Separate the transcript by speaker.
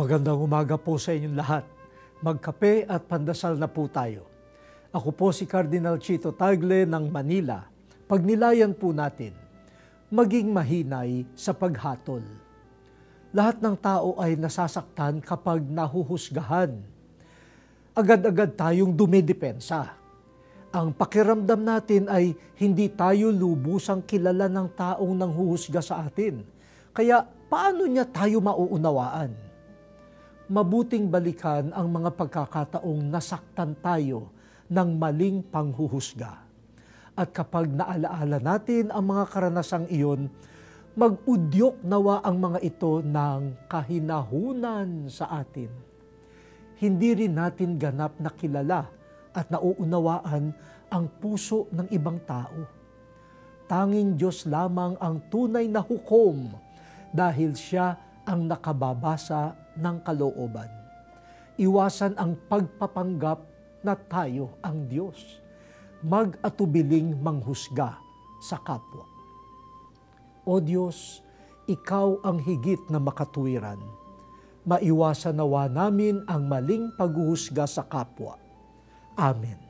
Speaker 1: Magandang umaga po sa inyong lahat. Magkape at pandasal na po tayo. Ako po si Cardinal Chito Tagle ng Manila. Pagnilayan po natin, maging mahinay sa paghatol. Lahat ng tao ay nasasaktan kapag nahuhusgahan. Agad-agad tayong dumidepensa. Ang pakiramdam natin ay hindi tayo lubusang kilala ng taong nanghuhusga sa atin. Kaya paano niya tayo mauunawaan? Mabuting balikan ang mga pagkakataong nasaktan tayo ng maling panghuhusga. At kapag naalaala natin ang mga karanasang iyon, mag-udyok nawa ang mga ito ng kahinahunan sa atin. Hindi rin natin ganap na kilala at nauunawaan ang puso ng ibang tao. Tanging Diyos lamang ang tunay na hukom dahil Siya ang nakababasa ng kalooban. Iwasan ang pagpapanggap na tayo ang Diyos. Mag-atubiling manghusga sa kapwa. O Diyos, Ikaw ang higit na makatuwiran. Maiwasan nawa namin ang maling paghuhusga sa kapwa. Amen.